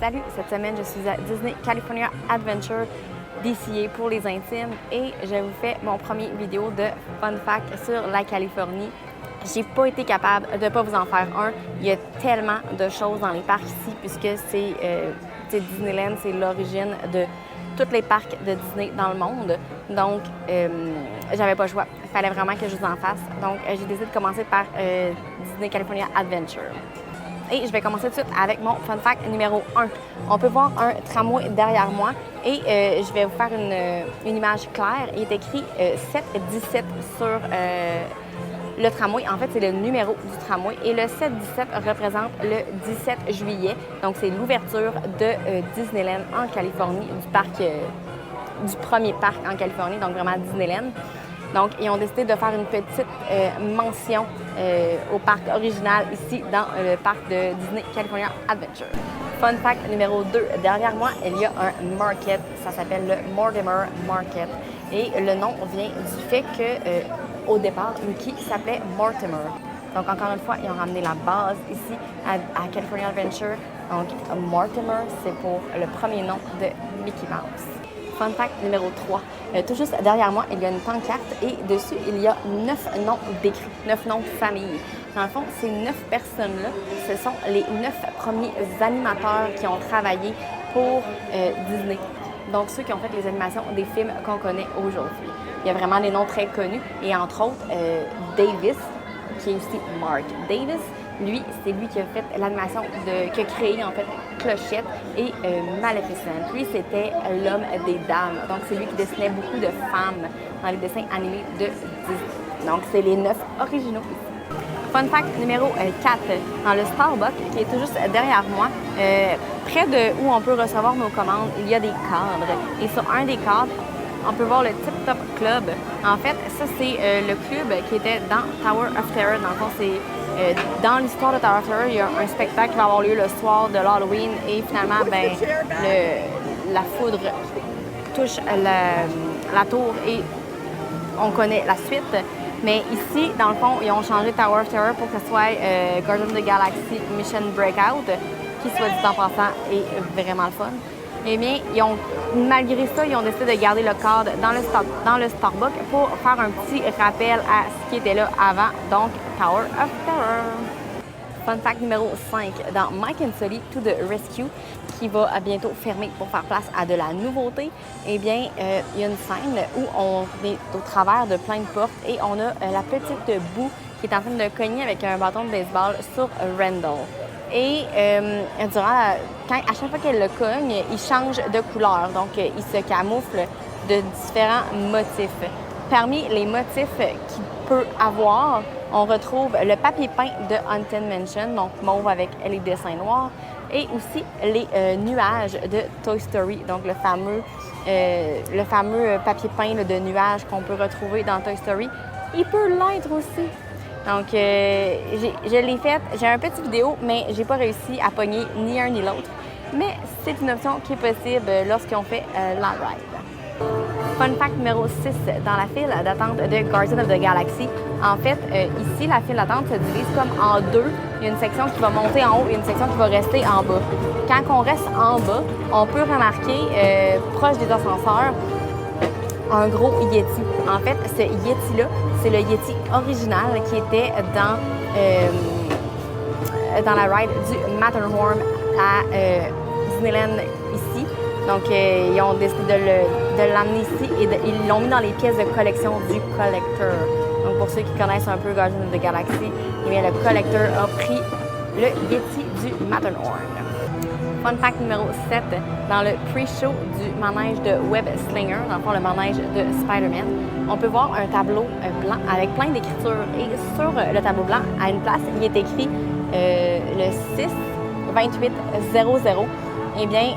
Salut! Cette semaine, je suis à Disney California Adventure DCA pour les intimes et je vous fais mon premier vidéo de fun fact sur la Californie. J'ai pas été capable de ne pas vous en faire un. Il y a tellement de choses dans les parcs ici puisque c'est Disneyland, c'est l'origine de tous les parcs de Disney dans le monde. Donc, j'avais pas le choix. Il fallait vraiment que je vous en fasse. Donc, j'ai décidé de commencer par Disney California Adventure. Et je vais commencer tout de suite avec mon fun fact numéro 1. On peut voir un tramway derrière moi et je vais vous faire une image claire. Il est écrit 717 sur le tramway. En fait, c'est le numéro du tramway. Et le 717 représente le 17 juillet. Donc, c'est l'ouverture de Disneyland en Californie, du premier parc en Californie, donc vraiment Disneyland. Donc, ils ont décidé de faire une petite mention au parc original ici dans le parc de Disney California Adventure. Fun fact numéro 2. Derrière moi, il y a un market. Ça s'appelle le Mortimer Market. Et le nom vient du fait que, au départ, Mickey s'appelait Mortimer. Donc, encore une fois, ils ont ramené la base ici à California Adventure. Donc, Mortimer, c'est pour le premier nom de Mickey Mouse. Fun fact numéro 3. Tout juste derrière moi, il y a une pancarte et dessus, il y a 9 noms décrits, 9 noms de famille. Dans le fond, ces 9 personnes-là, ce sont les 9 premiers animateurs qui ont travaillé pour Disney. Donc, ceux qui ont fait les animations des films qu'on connaît aujourd'hui. Il y a vraiment des noms très connus et entre autres, Davis, qui est aussi Mark Davis. Lui, c'est lui qui a fait l'animation, qui a créé en fait Clochette et Maleficent. Lui, c'était l'homme des dames. Donc, c'est lui qui dessinait beaucoup de femmes dans les dessins animés de Disney. Donc, c'est les 9 originaux. Fun fact numéro 4. Dans le Starbucks, qui est tout juste derrière moi, près de où on peut recevoir nos commandes, il y a des cadres. Et sur un des cadres, on peut voir le Tip Top Club. En fait, ça, c'est le club qui était dans Tower of Terror. Dans le fond, c'est dans l'histoire de Tower of Terror, il y a un spectacle qui va avoir lieu le soir de l'Halloween et finalement, la foudre touche la tour et on connaît la suite. Mais ici, dans le fond, ils ont changé Tower of Terror pour que ce soit Guardians of the Galaxy Mission Breakout, qui, soit dit en passant, est vraiment le fun. Eh bien, malgré ça, ils ont décidé de garder le cadre dans le Starbucks pour faire un petit rappel à ce qui était là avant, donc Tower of Terror. Fun fact numéro 5. Dans Mike and Sully to the Rescue, qui va bientôt fermer pour faire place à de la nouveauté, eh bien, il y a une scène où on est au travers de plein de portes et on a la petite Boo qui est en train de cogner avec un bâton de baseball sur Randall. Et à chaque fois qu'elle le cogne, il change de couleur. Donc, il se camoufle de différents motifs. Parmi les motifs qu'il peut avoir, on retrouve le papier peint de Haunted Mansion, donc mauve avec les dessins noirs, et aussi les nuages de Toy Story, donc le fameux papier peint de nuages qu'on peut retrouver dans Toy Story. Il peut l'être aussi. Donc, je l'ai faite. J'ai un petit vidéo, mais j'ai pas réussi à pogner ni un ni l'autre. Mais c'est une option qui est possible lorsqu'on fait la ride. Fun fact numéro 6. Dans la file d'attente de Guardians of the Galaxy, en fait, ici, la file d'attente se divise comme en deux. Il y a une section qui va monter en haut et une section qui va rester en bas. Quand on reste en bas, on peut remarquer, proche des ascenseurs, un gros Yeti. En fait, ce Yeti-là, c'est le Yeti original qui était dans la ride du Matterhorn à Disneyland ici. Donc, ils ont décidé de l'amener ici et ils l'ont mis dans les pièces de collection du Collector. Donc, pour ceux qui connaissent un peu Guardians of the Galaxy, eh bien, le Collector a pris le Yeti du Matterhorn. Fun fact numéro 7. Dans le pre-show du manège de Web Slinger, dans le fond, le manège de Spider-Man, on peut voir un tableau blanc avec plein d'écritures. Et sur le tableau blanc, à une place, il est écrit le 6-28-00. Eh bien,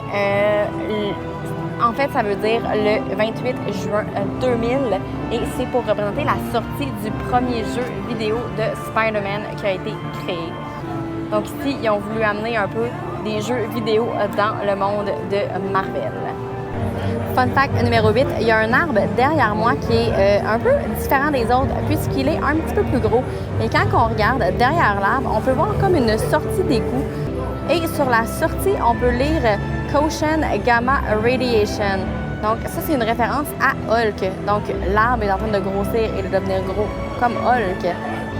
en fait, ça veut dire le 28 juin 2000 et c'est pour représenter la sortie du premier jeu vidéo de Spider-Man qui a été créé. Donc ici, ils ont voulu amener un peu des jeux vidéo dans le monde de Marvel. Fun fact numéro 8, il y a un arbre derrière moi qui est un peu différent des autres puisqu'il est un petit peu plus gros. Et quand on regarde derrière l'arbre, on peut voir comme une sortie d'égout Et sur la sortie, on peut lire Caution Gamma Radiation. Donc, ça, c'est une référence à Hulk. Donc, l'arbre est en train de grossir et de devenir gros, comme Hulk.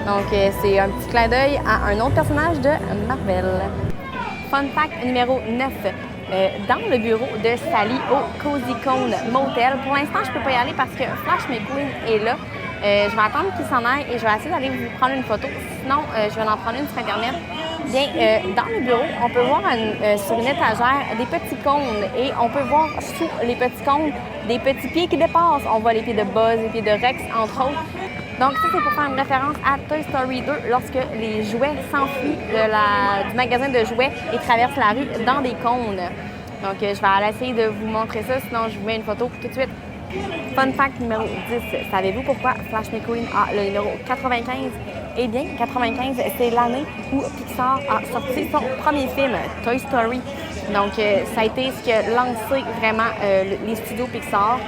Donc, c'est un petit clin d'œil à un autre personnage de Marvel. Fun fact numéro 9. Dans le bureau de Sally au Cozy Cone Motel. Pour l'instant, je ne peux pas y aller parce que Flash McQueen est là. Je vais attendre qu'il s'en aille et je vais essayer d'aller vous prendre une photo. Sinon, je vais en prendre une sur Internet. Bien, dans le bureau, on peut voir sur une étagère des petits cônes et on peut voir sous les petits cônes des petits pieds qui dépassent. On voit les pieds de Buzz, les pieds de Rex, entre autres. Donc ça, c'est pour faire une référence à Toy Story 2 lorsque les jouets s'enfuient du magasin de jouets et traversent la rue dans des cônes. Donc je vais aller essayer de vous montrer ça, sinon je vous mets une photo tout de suite. Fun fact numéro 10. Savez-vous pourquoi Flash McQueen a le numéro 95? Eh bien, 95, c'est l'année où Pixar a sorti son premier film, Toy Story. Donc ça a été ce qui a lancé vraiment les studios Pixar.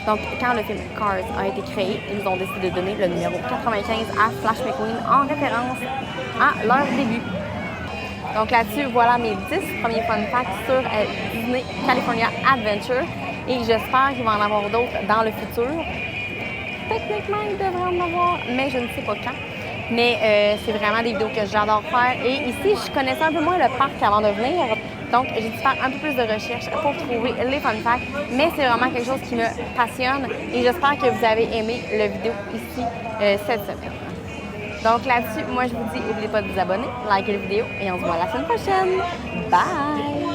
Donc, quand le film Cars a été créé, ils ont décidé de donner le numéro 95 à Flash McQueen en référence à leur début. Donc là-dessus, voilà mes 10 premiers fun facts sur Disney California Adventure. Et j'espère qu'il va en avoir d'autres dans le futur. Techniquement, il devrait en avoir, mais je ne sais pas quand. Mais c'est vraiment des vidéos que j'adore faire. Et ici, je connaissais un peu moins le parc avant de venir. Donc, j'ai dû faire un peu plus de recherche pour trouver les fun facts. Mais c'est vraiment quelque chose qui me passionne. Et j'espère que vous avez aimé la vidéo ici cette semaine. Donc là-dessus, moi je vous dis, n'oubliez pas de vous abonner, liker la vidéo et on se voit la semaine prochaine. Bye!